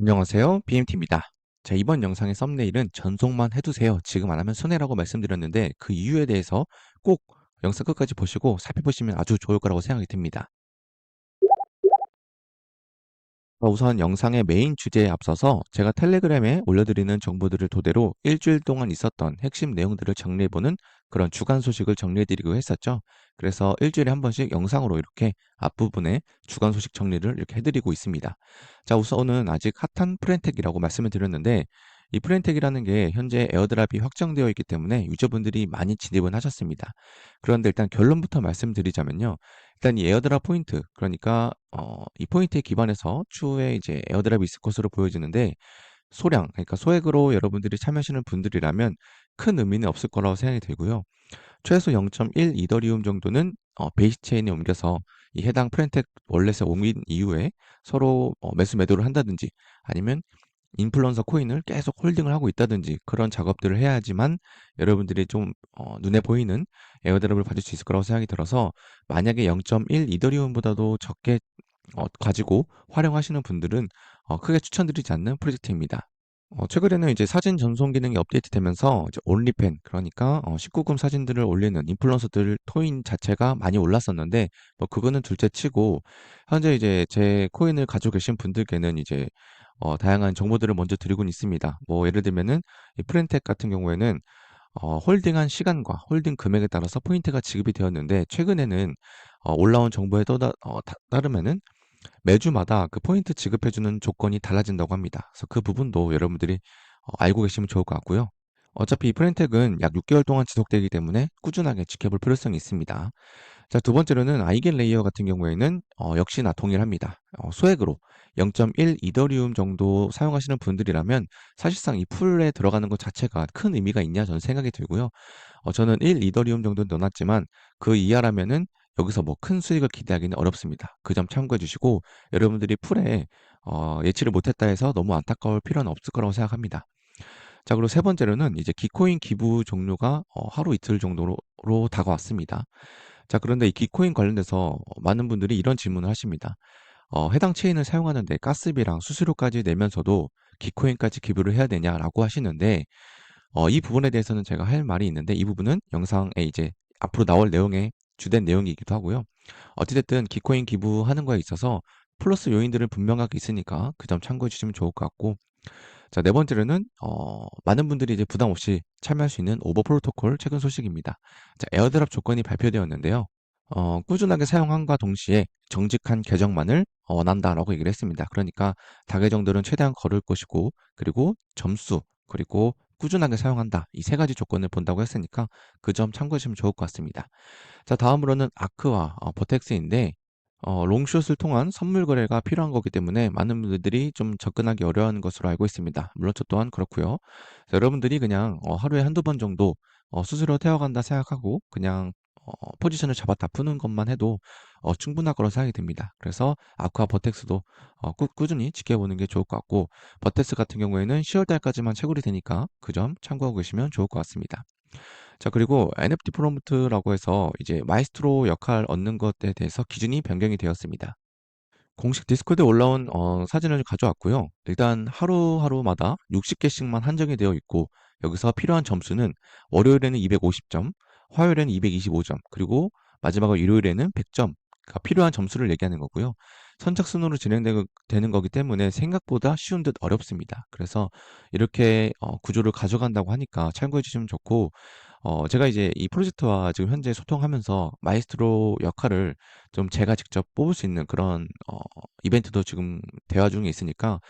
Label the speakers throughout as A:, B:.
A: 안녕하세요. BMT입니다. 자, 이번 영상의 썸네일은 전송만 해두세요. 지금 안 하면 손해라고 말씀드렸는데 그 이유에 대해서 꼭 영상 끝까지 보시고 살펴보시면 아주 좋을 거라고 생각이 듭니다. 우선 영상의 메인 주제에 앞서서 제가 텔레그램에 올려드리는 정보들을 토대로 일주일 동안 있었던 핵심 내용들을 정리해보는 그런 주간 소식을 정리해드리고 했었죠. 그래서 일주일에 한 번씩 영상으로 이렇게 앞부분에 주간 소식 정리를 이렇게 해드리고 있습니다. 자, 우선은 아직 핫한 프렌텍이라고 말씀을 드렸는데 이 프렌텍이라는 게 현재 에어드랍이 확정되어 있기 때문에 유저분들이 많이 진입을 하셨습니다. 그런데 일단 결론부터 말씀드리자면요. 일단 이 에어드랍 포인트, 그러니까 이 포인트에 기반해서 추후에 이제 에어드랍이 있을 것으로 보여지는데 소량, 그러니까 소액으로 여러분들이 참여하시는 분들이라면 큰 의미는 없을 거라고 생각이 들고요. 최소 0.1 이더리움 정도는 베이스 체인에 옮겨서 이 해당 프렌텍 월렛에 옮긴 이후에 서로 매수 매도를 한다든지 아니면 인플루언서 코인을 계속 홀딩을 하고 있다든지 그런 작업들을 해야지만 여러분들이 좀 눈에 보이는 에어드랍을 받을 수 있을 거라고 생각이 들어서 만약에 0.1 이더리움보다도 적게 가지고 활용하시는 분들은 크게 추천드리지 않는 프로젝트입니다. 최근에는 이제 사진 전송 기능이 업데이트되면서 이제 온리팬, 그러니까 19금 사진들을 올리는 인플루언서들 토인 자체가 많이 올랐었는데 뭐 그거는 둘째 치고 현재 이제 제 코인을 가지고 계신 분들께는 이제 다양한 정보들을 먼저 드리고는 있습니다. 뭐 예를 들면은 이 프렌텍 같은 경우에는 홀딩한 시간과 홀딩 금액에 따라서 포인트가 지급이 되었는데 최근에는 올라온 정보에 따르면은 매주마다 그 포인트 지급해주는 조건이 달라진다고 합니다. 그래서 그 부분도 여러분들이 알고 계시면 좋을 것 같고요. 어차피 이 프렌텍은 약 6개월 동안 지속되기 때문에 꾸준하게 지켜볼 필요성이 있습니다. 자, 두 번째로는 아이겐 레이어 같은 경우에는 역시나 동일합니다. 소액으로 0.1 이더리움 정도 사용하시는 분들이라면 사실상 이 풀에 들어가는 것 자체가 큰 의미가 있냐 저는 생각이 들고요. 저는 1 이더리움 정도 넣어놨지만 그 이하라면은 여기서 뭐 큰 수익을 기대하기는 어렵습니다. 그 점 참고해 주시고 여러분들이 풀에 예치를 못했다 해서 너무 안타까울 필요는 없을 거라고 생각합니다. 자, 그리고 세 번째로는 이제 기코인 기부 종료가 하루 이틀 정도로 다가왔습니다. 자, 그런데 이 기코인 관련돼서 많은 분들이 이런 질문을 하십니다. 해당 체인을 사용하는데 가스비랑 수수료까지 내면서도 기코인까지 기부를 해야 되냐라고 하시는데 이 부분에 대해서는 제가 할 말이 있는데 이 부분은 영상에 이제 앞으로 나올 내용의 주된 내용이기도 하고요. 어찌됐든 기코인 기부하는 거에 있어서 플러스 요인들은 분명하게 있으니까 그 점 참고해 주시면 좋을 것 같고 자, 네 번째로는 많은 분들이 이제 부담 없이 참여할 수 있는 오버 프로토콜 최근 소식입니다. 자, 에어드랍 조건이 발표되었는데요. 꾸준하게 사용함과 동시에 정직한 계정만을 원한다라고 얘기를 했습니다. 그러니까 다계정들은 최대한 거를 것이고 그리고 점수 그리고 꾸준하게 사용한다. 이 세 가지 조건을 본다고 했으니까 그 점 참고하시면 좋을 것 같습니다. 자, 다음으로는 아크와 버텍스인데 롱숏을 통한 선물 거래가 필요한 거기 때문에 많은 분들이 좀 접근하기 어려워하는 것으로 알고 있습니다. 물론 저 또한 그렇고요. 자, 여러분들이 그냥 하루에 한두 번 정도 수수료 태워간다 생각하고 그냥 포지션을 잡았다 푸는 것만 해도 충분할 거라고 생각이 듭니다. 그래서 아쿠아 버텍스도 꾸준히 지켜보는 게 좋을 것 같고 버텍스 같은 경우에는 10월 달까지만 채굴이 되니까 그 점 참고하고 계시면 좋을 것 같습니다. 자, 그리고 NFT 프롬프트라고 해서 이제 마이스트로 역할 얻는 것에 대해서 기준이 변경이 되었습니다. 공식 디스코드에 올라온 사진을 가져왔고요. 일단 하루하루마다 60개씩만 한정이 되어 있고 여기서 필요한 점수는 월요일에는 250점, 화요일에는 225점, 그리고 마지막으로 일요일에는 100점가 필요한 점수를 얘기하는 거고요. 선착순으로 진행되는 거기 때문에 생각보다 쉬운 듯 어렵습니다. 그래서 이렇게 구조를 가져간다고 하니까 참고해 주시면 좋고 제가 이제 이 프로젝트와 지금 현재 소통하면서 마이스트로 역할을 좀 제가 직접 뽑을 수 있는 그런 이벤트도 지금 대화 중에 있으니까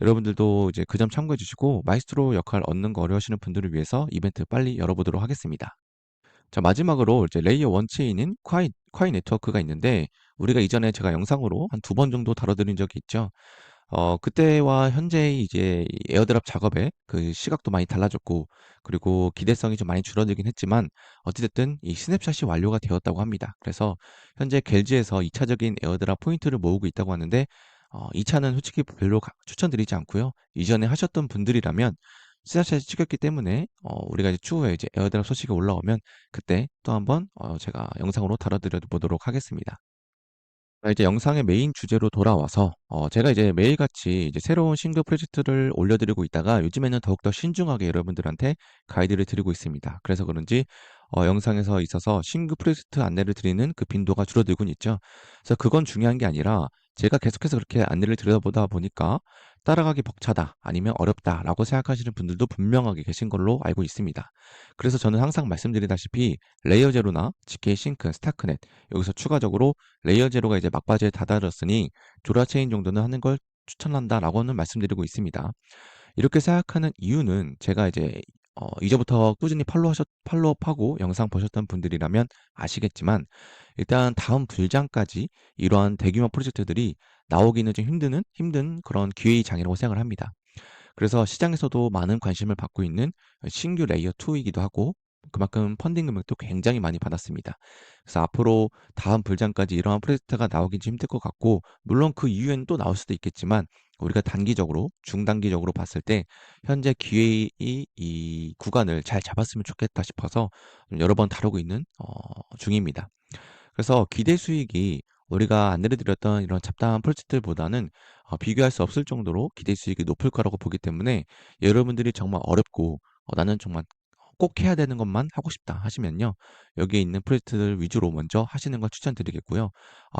A: 여러분들도 이제 그 점 참고해 주시고 마이스트로 역할 얻는 거 어려워하시는 분들을 위해서 이벤트 빨리 열어보도록 하겠습니다. 자, 마지막으로 이제 레이어 원체인인 콰이 네트워크가 있는데 우리가 이전에 제가 영상으로 한 두 번 정도 다뤄드린 적이 있죠. 그때와 현재의 이제 이 에어드랍 작업의 그 시각도 많이 달라졌고 그리고 기대성이 좀 많이 줄어들긴 했지만 어찌됐든 이 스냅샷이 완료가 되었다고 합니다. 그래서 현재 겔지에서 2차적인 에어드랍 포인트를 모으고 있다고 하는데 2차는 솔직히 별로 추천드리지 않고요. 이전에 하셨던 분들이라면 스냅샷이 찍혔기 때문에 우리가 이제 추후에 이제 에어드랍 소식이 올라오면 그때 또 한번 제가 영상으로 다뤄드려 보도록 하겠습니다. 이제 영상의 메인 주제로 돌아와서 제가 이제 매일같이 이제 새로운 신규 프로젝트를 올려드리고 있다가 요즘에는 더욱더 신중하게 여러분들한테 가이드를 드리고 있습니다. 그래서 그런지 영상에서 있어서 신규 프로젝트 안내를 드리는 그 빈도가 줄어들곤 있죠. 그래서 그건 중요한 게 아니라 제가 계속해서 그렇게 안내를 드려보다 보니까 따라가기 벅차다 아니면 어렵다라고 생각하시는 분들도 분명하게 계신 걸로 알고 있습니다. 그래서 저는 항상 말씀드리다시피 레이어 제로나 GK 싱크, 스타크넷 여기서 추가적으로 레이어 제로가 이제 막바지에 다다랐으니 조라 체인 정도는 하는 걸 추천한다라고는 말씀드리고 있습니다. 이렇게 생각하는 이유는 제가 이제 이제부터 꾸준히 팔로우업하고 영상 보셨던 분들이라면 아시겠지만 일단 다음 불장까지 이러한 대규모 프로젝트들이 나오기는 좀 힘든 그런 기회의 장이라고 생각을 합니다. 그래서 시장에서도 많은 관심을 받고 있는 신규 레이어 2이기도 하고 그만큼 펀딩 금액도 굉장히 많이 받았습니다. 그래서 앞으로 다음 불장까지 이러한 프로젝트가 나오긴 좀 힘들 것 같고 물론 그 이후에는 또 나올 수도 있겠지만 우리가 단기적으로 중단기적으로 봤을 때 현재 기회의 이 구간을 잘 잡았으면 좋겠다 싶어서 여러 번 다루고 있는 중입니다. 그래서 기대 수익이 우리가 안내를 드렸던 이런 잡다한 프로젝트들보다는 비교할 수 없을 정도로 기대 수익이 높을 거라고 보기 때문에 여러분들이 정말 어렵고 나는 정말 꼭 해야 되는 것만 하고 싶다 하시면요. 여기에 있는 프로젝트들 위주로 먼저 하시는 걸 추천드리겠고요.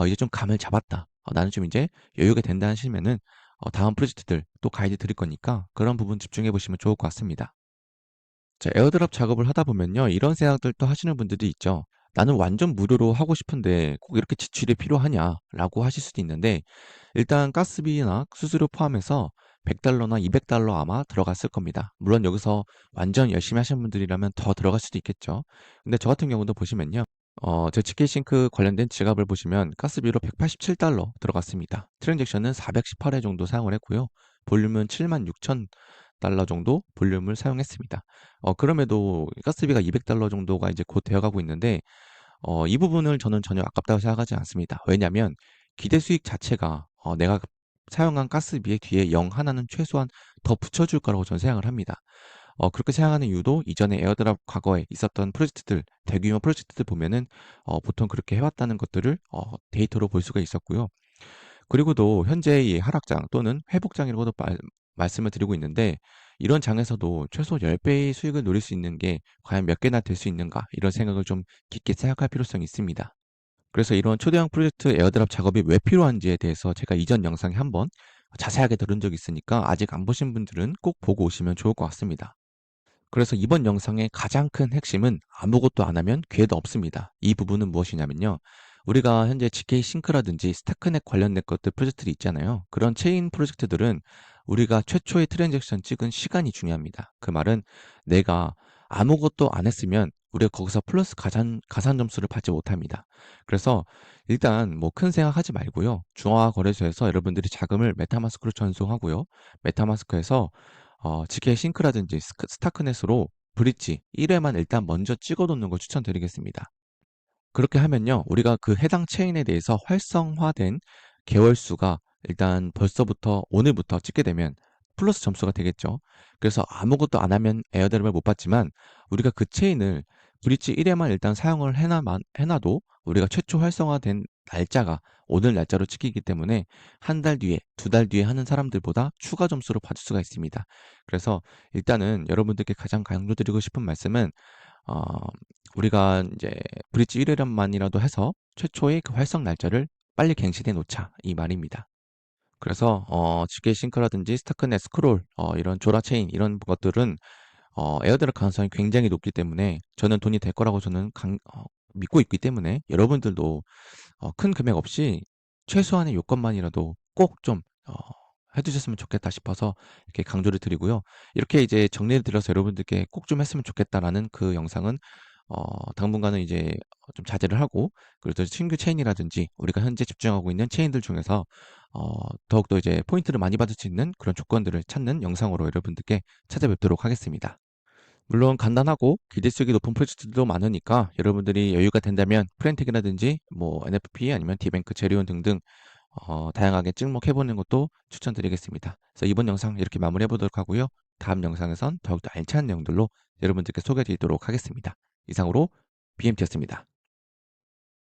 A: 이제 좀 감을 잡았다. 나는 좀 이제 여유가 된다 하시면은 다음 프로젝트들 또 가이드 드릴 거니까 그런 부분 집중해 보시면 좋을 것 같습니다. 자, 에어드랍 작업을 하다 보면요. 이런 생각들도 하시는 분들도 있죠. 나는 완전 무료로 하고 싶은데 꼭 이렇게 지출이 필요하냐? 라고 하실 수도 있는데, 일단 가스비나 수수료 포함해서 $100나 $200 아마 들어갔을 겁니다. 물론 여기서 완전 열심히 하시는 분들이라면 더 들어갈 수도 있겠죠. 근데 저 같은 경우도 보시면요. 제 치킨싱크 관련된 지갑을 보시면 가스비로 $187 들어갔습니다. 트랜잭션은 418회 정도 사용을 했고요. 볼륨은 76,000달러 정도 볼륨을 사용했습니다. 그럼에도 가스비가 $200 정도가 이제 곧 되어가고 있는데, 이 부분을 저는 전혀 아깝다고 생각하지 않습니다. 왜냐하면 기대 수익 자체가 내가 사용한 가스비의 뒤에 0 하나는 최소한 더 붙여줄 거라고 저는 생각을 합니다. 그렇게 생각하는 이유도 이전에 에어드랍 과거에 있었던 프로젝트들, 대규모 프로젝트들 보면은 보통 그렇게 해왔다는 것들을 데이터로 볼 수가 있었고요. 그리고도 현재의 하락장 또는 회복장이라고도 말씀을 드리고 있는데 이런 장에서도 최소 10배의 수익을 노릴 수 있는 게 과연 몇 개나 될 수 있는가 이런 생각을 좀 깊게 생각할 필요성이 있습니다. 그래서 이런 초대형 프로젝트 에어드랍 작업이 왜 필요한지에 대해서 제가 이전 영상에 한번 자세하게 다룬 적이 있으니까 아직 안 보신 분들은 꼭 보고 오시면 좋을 것 같습니다. 그래서 이번 영상의 가장 큰 핵심은 아무것도 안 하면 기회도 없습니다. 이 부분은 무엇이냐면요. 우리가 현재 GK 싱크라든지 스타크넷 관련된 것들 프로젝트들이 있잖아요. 그런 체인 프로젝트들은 우리가 최초의 트랜잭션 찍은 시간이 중요합니다. 그 말은 내가 아무것도 안 했으면 우리가 거기서 플러스 가산 점수를 받지 못합니다. 그래서 일단 뭐 큰 생각하지 말고요. 중앙화 거래소에서 여러분들이 자금을 메타마스크로 전송하고요. 메타마스크에서 GK 싱크라든지 스타크넷으로 브릿지 1회만 일단 먼저 찍어 놓는 걸 추천드리겠습니다. 그렇게 하면요. 우리가 그 해당 체인에 대해서 활성화된 개월 수가 일단 벌써부터 오늘부터 찍게 되면 플러스 점수가 되겠죠. 그래서 아무것도 안 하면 에어드랍을 못 받지만 우리가 그 체인을 브릿지 1회만 일단 사용을 해놔도 우리가 최초 활성화된 날짜가 오늘 날짜로 찍히기 때문에 한 달 뒤에, 두 달 뒤에 하는 사람들보다 추가 점수를 받을 수가 있습니다. 그래서 일단은 여러분들께 가장 강조드리고 싶은 말씀은 어, 우리가 이제 브릿지 1회련만이라도 해서 최초의 그 활성 날짜를 빨리 갱신해 놓자 이 말입니다. 그래서 GK 싱크라든지 스타크넷 스크롤 이런 조라 체인 이런 것들은 에어드랍 가능성이 굉장히 높기 때문에 저는 돈이 될 거라고 저는 믿고 있기 때문에 여러분들도 큰 금액 없이 최소한의 요건만이라도 꼭 좀 해두셨으면 좋겠다 싶어서 이렇게 강조를 드리고요. 이렇게 이제 정리를 드려서 여러분들께 꼭 좀 했으면 좋겠다라는 그 영상은 당분간은 이제 좀 자제를 하고 그래도 신규 체인이라든지 우리가 현재 집중하고 있는 체인들 중에서 더욱더 이제 포인트를 많이 받을 수 있는 그런 조건들을 찾는 영상으로 여러분들께 찾아뵙도록 하겠습니다. 물론 간단하고 기대수익이 높은 프로젝트도 많으니까 여러분들이 여유가 된다면 프렌틱이라든지 뭐 NFP 아니면 디뱅크, 제리온 등등 다양하게 찍목해보는 것도 추천드리겠습니다. 그래서 이번 영상 이렇게 마무리해보도록 하고요. 다음 영상에선 더욱더 알찬 내용들로 여러분들께 소개해드리도록 하겠습니다. 이상으로 BMT였습니다.